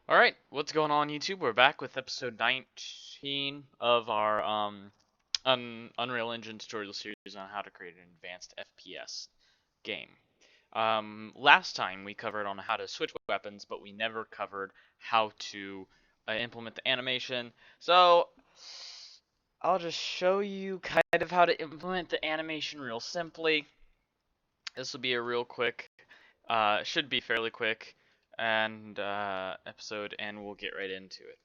Alright, what's going on YouTube? We're back with episode 19 of our Unreal Engine tutorial series on how to create an advanced FPS game. Last time we covered on how to switch weapons, but we never covered how to implement the animation. So I'll just show you kind of how to implement the animation real simply. This will be a real quick, should be fairly quick and episode, and we'll get right into it.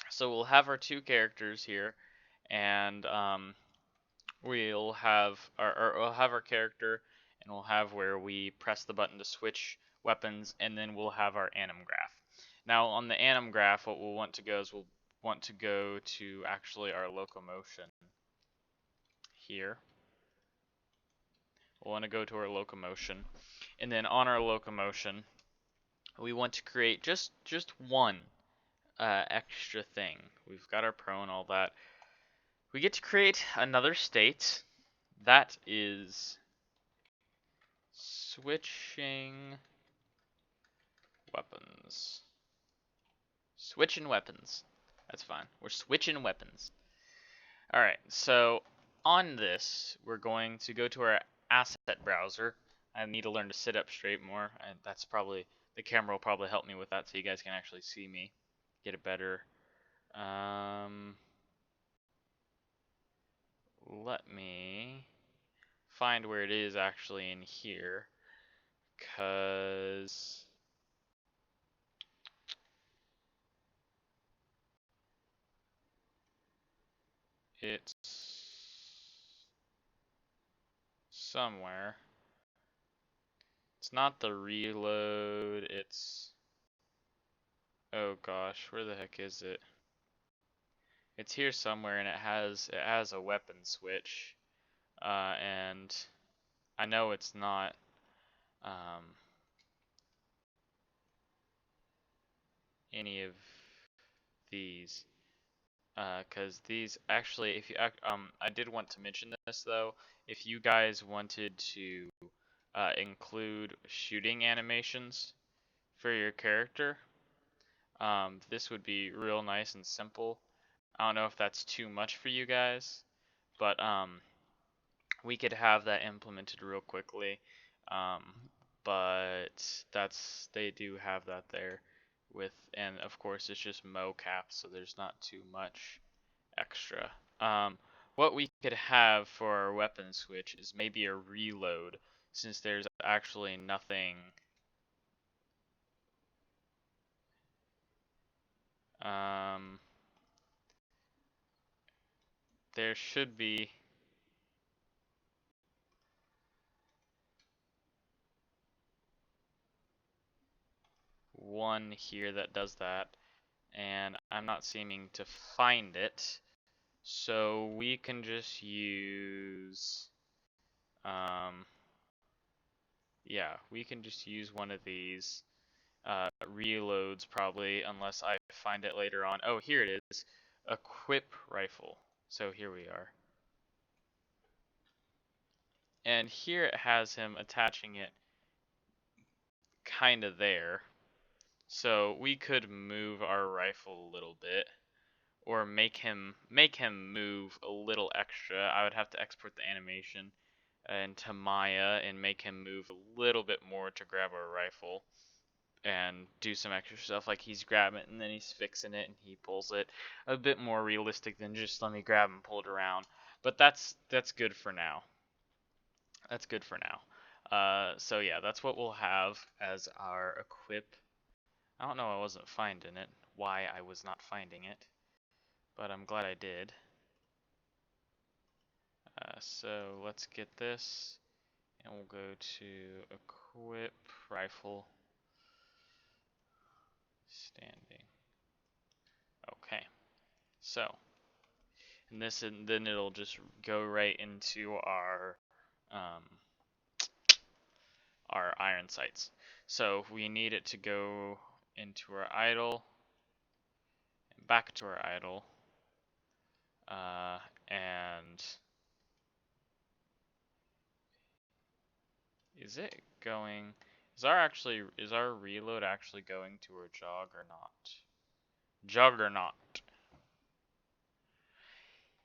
So we'll have our two characters here, and we'll have our character, and we'll have where we press the button to switch weapons, and then we'll have our anim graph. Now on the anim graph, what we'll want to go is we'll want to go to actually our locomotion here. We'll want to go to our locomotion, and then on our locomotion, we want to create just one extra thing. We've got our pro and all that. We get to create another state that is switching weapons. Switching weapons. That's fine. We're switching weapons. Alright, so on this, we're going to go to our asset browser. I need to learn to sit up straight more, and that's probably, the camera will probably help me with that so you guys can actually see me. Get it better. Let me find where it is actually in here, because it's somewhere. It's not the reload, it's, oh gosh, where the heck is it? It's here somewhere, and it has a weapon switch, and I know it's not any of these, because these actually, if you I did want to mention this though, if you guys wanted to include shooting animations for your character, this would be real nice and simple. I don't know if that's too much for you guys, but we could have that implemented real quickly. Um, but they do have that there with, and of course it's just mocap, so there's not too much extra. What we could have for our weapon switch is maybe a reload, since there's actually nothing. Um, there should be one here that does that, and I'm not seeming to find it. So we can just use, yeah, we can just use one of these reloads probably, unless I find it later on. Oh, here it is, equip rifle. So here we are. And here it has him attaching it kind of there. So we could move our rifle a little bit, or make him move a little extra. I would have to export the animation into Maya and make him move a little bit more to grab our rifle and do some extra stuff, like he's grabbing it and then he's fixing it and he pulls it. A bit more realistic than just let me grab and pull it around. But that's good for now. That's good for now. So yeah, that's what we'll have as our equip. I don't know, I wasn't finding it, why I was not finding it, but I'm glad I did. So let's get this, and we'll go to equip rifle standing. Okay, so, and this, and then it'll just go right into um, our iron sights. So we need it to go into our idle, and back to our idle, and is it going? Is our reload actually going to our juggernaut? Juggernaut.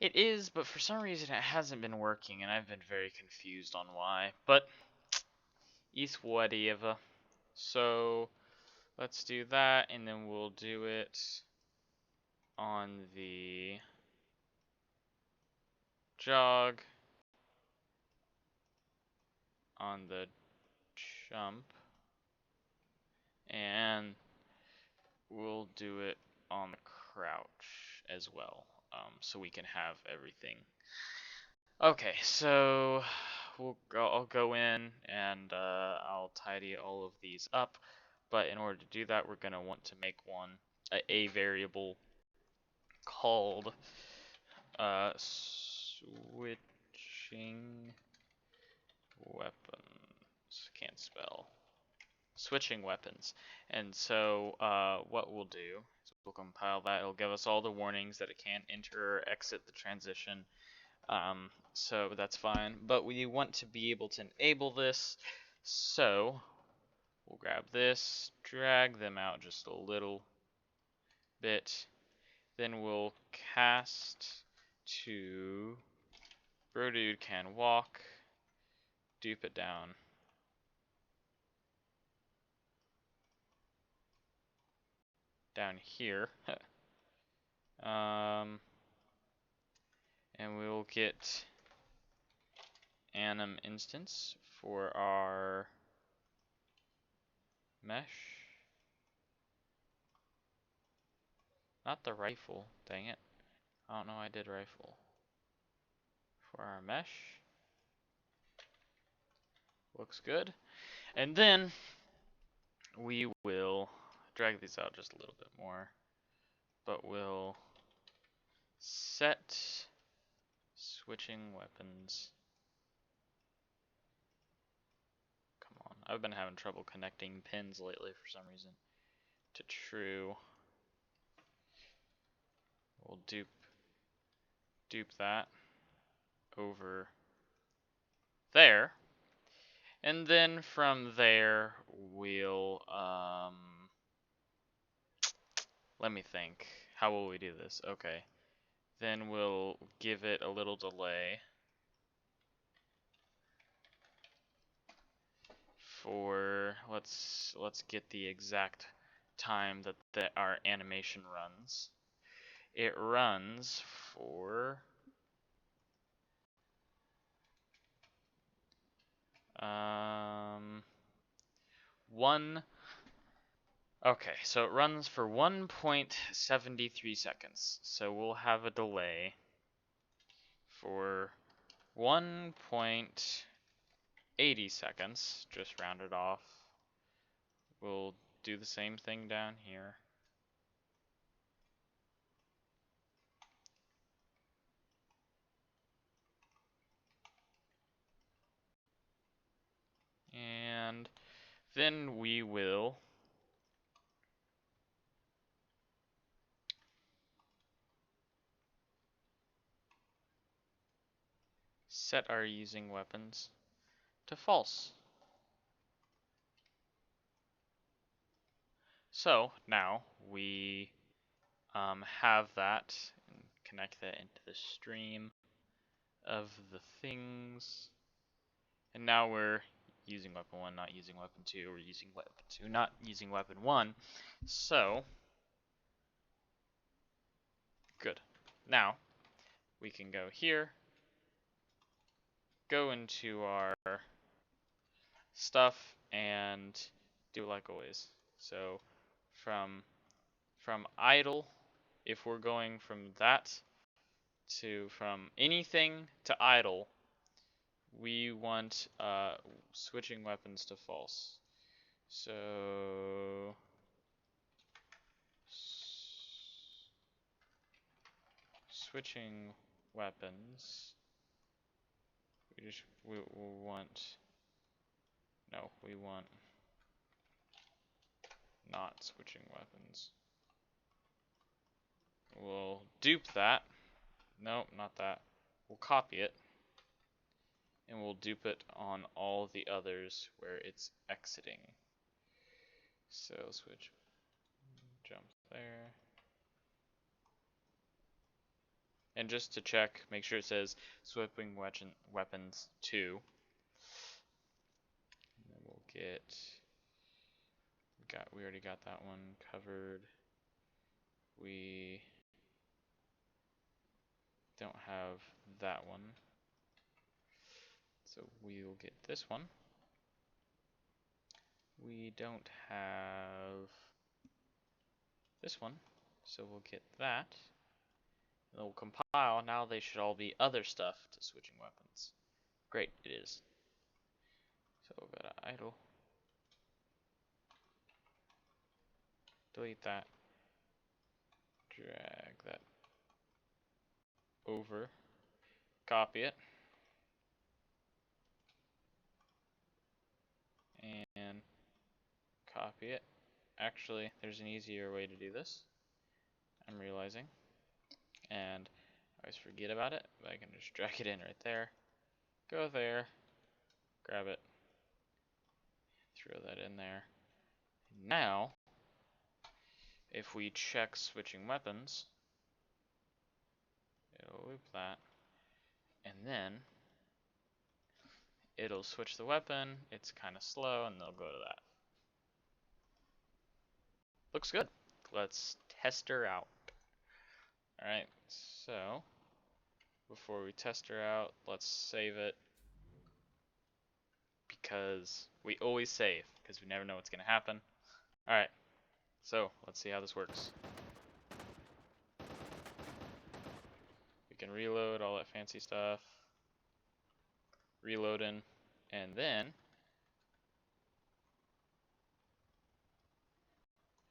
It is, but for some reason it hasn't been working, and I've been very confused on why. But it's whatever. So let's do that, and then we'll do it on the jog, on the jump, and we'll do it on the crouch as well, so we can have everything. Okay, so I'll go in and I'll tidy all of these up. But in order to do that, we're gonna want to make a variable called switching weapons. Can't spell. Switching weapons. And so what we'll do is we'll compile that. It'll give us all the warnings that it can't enter or exit the transition. So that's fine. But we want to be able to enable this. So we'll grab this, drag them out just a little bit. Then we'll cast to Brodude can walk, dupe it down. Down here. And we'll get anim instance for our mesh. Not the rifle, dang it. I don't know why I did rifle. For our mesh. Looks good. And then we will drag these out just a little bit more. But we'll set switching weapons. Come on. I've been having trouble connecting pins lately for some reason. To true. We'll dupe that over there. And then from there, we'll, let me think. How will we do this? Okay. Then we'll give it a little delay for, let's get the exact time that our animation runs. It runs for, okay, so it runs for 1.73 seconds. So we'll have a delay for 1.80 seconds, just round it off. We'll do the same thing down here. And then we will set our using weapons to false. So now we have that and connect that into the stream of the things. And now we're using weapon 1, not using weapon 2, we're using weapon 2, not using weapon 1. So, good. Now, we can go here, go into our stuff, and do like always. So, from idle, if we're going from that to from anything to idle, we want switching weapons to false. So switching weapons, we want, no, we want not switching weapons. We'll dupe that. Nope, not that. We'll copy it, and we'll dupe it on all the others where it's exiting. So switch, jump there. And just to check, make sure it says swiping weapons 2. And then we'll get, we already got that one covered. We don't have that one. So we'll get this one. We don't have this one, so we'll get that. And then we'll compile. Now they should all be other stuff to switching weapons. Great, it is. So we'll go to idle. Delete that. Drag that over. Copy it. And copy it. Actually, there's an easier way to do this. I'm realizing. And I always forget about it, but I can just drag it in right there. Go there. Grab it. Throw that in there. Now, if we check switching weapons, it'll loop that. And then it'll switch the weapon. It's kind of slow, and they'll go to that. Looks good. Let's test her out. Alright, so before we test her out, let's save it. Because we always save, because we never know what's going to happen. Alright, so let's see how this works. We can reload, all that fancy stuff. Reloading, and then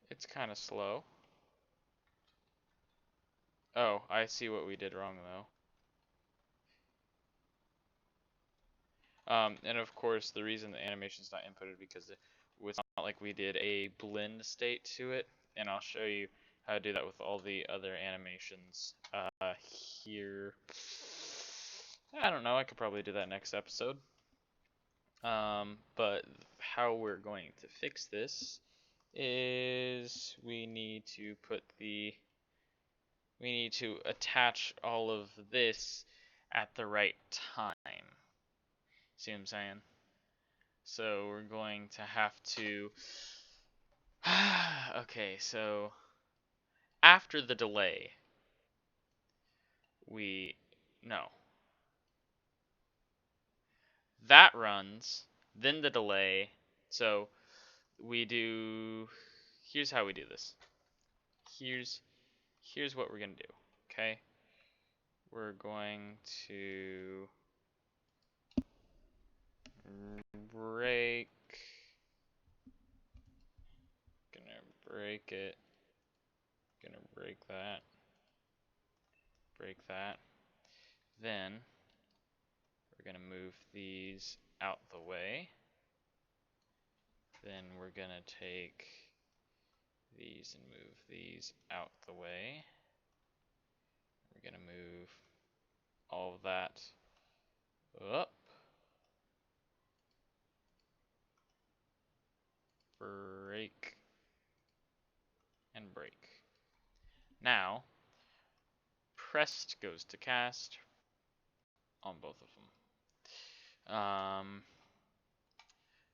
it's kind of slow. Oh, I see what we did wrong though. And of course, the reason the animation's not inputted because it's not like we did a blend state to it, and I'll show you how to do that with all the other animations here. I don't know, I could probably do that next episode. But how we're going to fix this is we need to attach all of this at the right time. See what I'm saying? So we're going to have to okay, so after the delay that runs, then the delay. So here's how we do this. Here's what we're going to do. Okay? We're going to break it. Gonna break that. Then we're gonna move these out the way. Then we're gonna take these and move these out the way. We're gonna move all of that up. Break and break. Now, pressed goes to cast on both of them.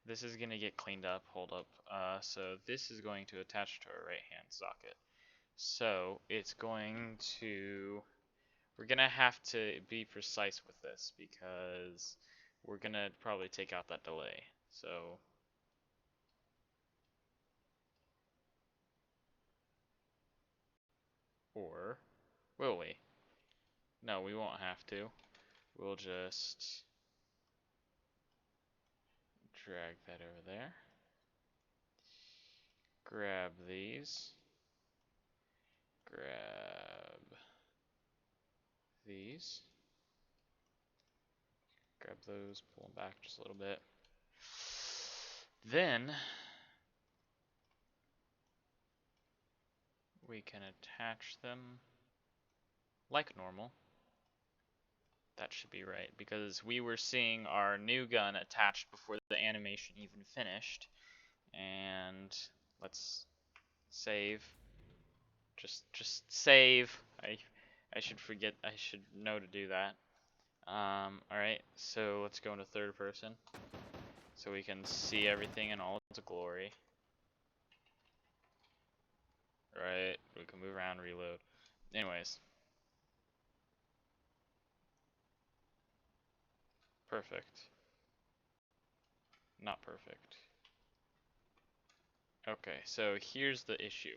This is going to get cleaned up, hold up. So this is going to attach to our right hand socket. So it's going to, we're going to have to be precise with this because we're going to probably take out that delay. So or will we? No, we won't have to. We'll just drag that over there. Grab these. Grab these. Grab those, pull them back just a little bit. Then we can attach them like normal. That should be right, because we were seeing our new gun attached before the animation even finished. And Let's save. Just save. I should forget. I should know to do that. All right. So let's go into third person, so we can see everything in all its glory. Right. We can move around, reload. Anyways. Perfect. Not perfect. Okay, so here's the issue.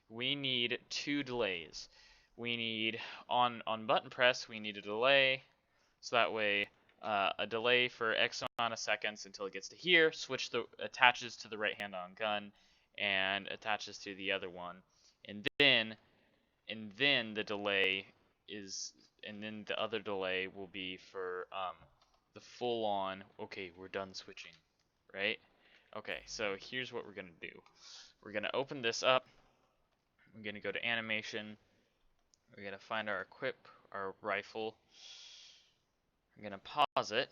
We need two delays. We need, on button press, we need a delay, so that way a delay for X amount of seconds until it gets to here, attaches to the right hand on gun, and attaches to the other one. And then the delay is, and then the other delay will be for the full on, okay, we're done switching, right? Okay, so here's what we're going to do. We're going to open this up. We're going to go to animation. We're going to find our equip, our rifle. We're going to pause it.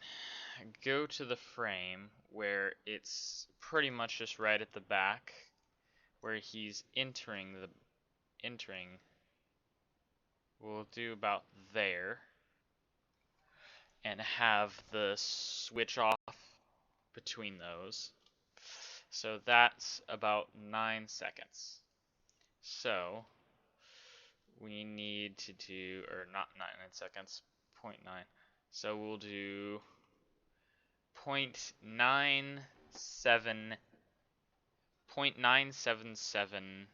Go to the frame where it's pretty much just right at the back where he's entering. We'll do about there and have the switch off between those. So that's about 9 seconds. So we need to do, or not 9 seconds, 0.9. So we'll do 0.97, 0.977,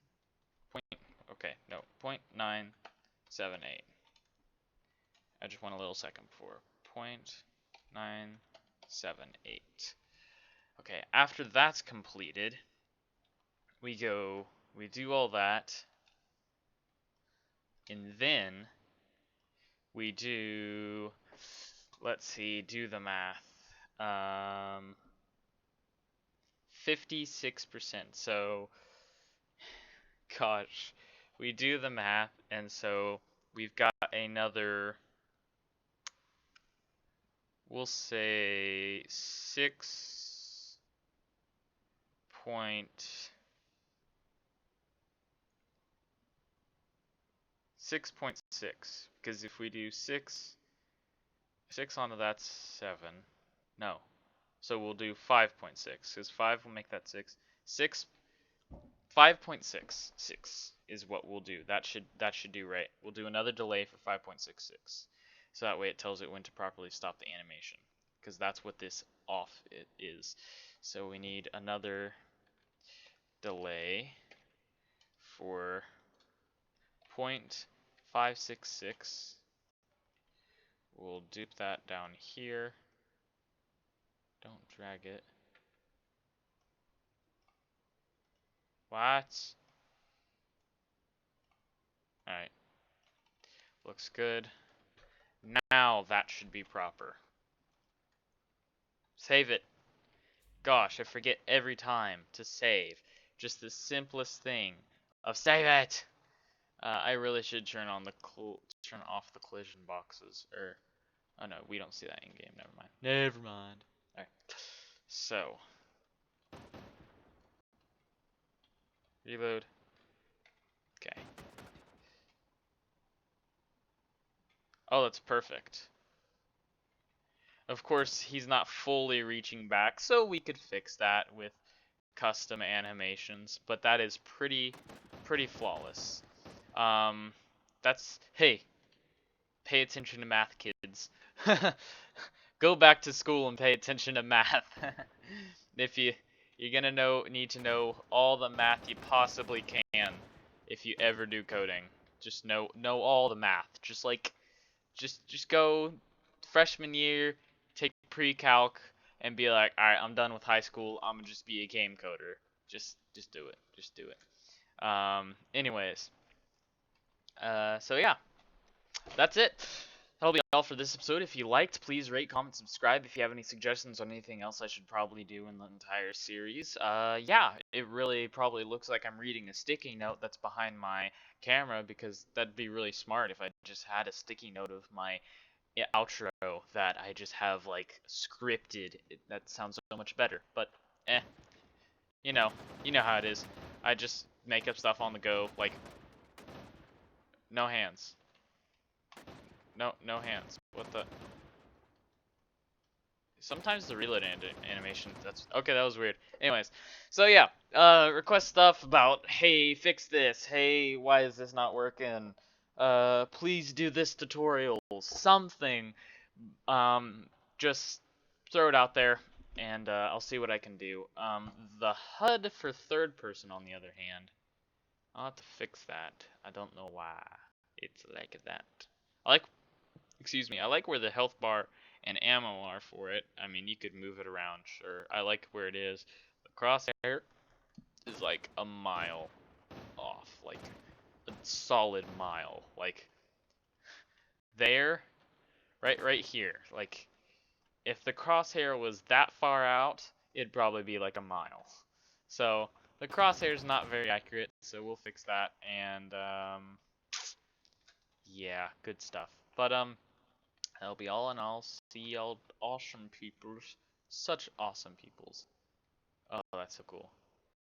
okay, no, 0.978. I just want a little second before. 0.978. Okay, after that's completed, we do all that, and then we do, let's see, do the math. 56%. So, gosh, we do the math, and so we've got another, we'll say 6.6, because if we do 6 onto that's 7. No. So we'll do 5.6, because 5 will make that 6. 5.66 is what we'll do. That should do right. We'll do another delay for 5.66. So that way it tells it when to properly stop the animation, because that's what this off is. So we need another delay for 0.566. We'll dupe that down here. Don't drag it. What? Alright. Looks good. Now that should be proper. Save it. Gosh, I forget every time to save. Just the simplest thing of save it. I really should turn off the collision boxes. Oh no, we don't see that in game. Never mind. Never mind. All right. So reload. Okay. Oh, that's perfect. Of course, he's not fully reaching back, so we could fix that with custom animations, but that is pretty flawless. Hey, pay attention to math, kids. Go back to school and pay attention to math. If you're gonna need to know all the math you possibly can if you ever do coding. Just know all the math. Just go freshman year, take pre-calc, and be like, all right, I'm done with high school. I'm gonna just be a game coder. Just do it. Just do it. Anyways, so yeah, that's it. That'll be all for this episode. If you liked, please rate, comment, subscribe. If you have any suggestions on anything else I should probably do in the entire series. Yeah, it really probably looks like I'm reading a sticky note that's behind my camera, because that'd be really smart if I just had a sticky note of my outro that I just have like scripted. That sounds so much better. But you know how it is. I just make up stuff on the go, like no hands. No hands. What the? Sometimes the reload animation, that's okay, that was weird. Anyways, so yeah, request stuff about, hey, fix this, hey, why is this not working, please do this tutorial, something, um, just throw it out there, and I'll see what I can do. The HUD for third person, on the other hand, I'll have to fix that. I don't know why it's like that. I like Excuse me, I like where the health bar and ammo are for it. I mean, you could move it around, sure. I like where it is. The crosshair is like a mile off, like a solid mile. Like there, right here. Like if the crosshair was that far out, it'd probably be like a mile. So the crosshair's not very accurate, so we'll fix that. And yeah, good stuff. But that'll be all in all. See y'all awesome peoples. Such awesome peoples. Oh, that's so cool.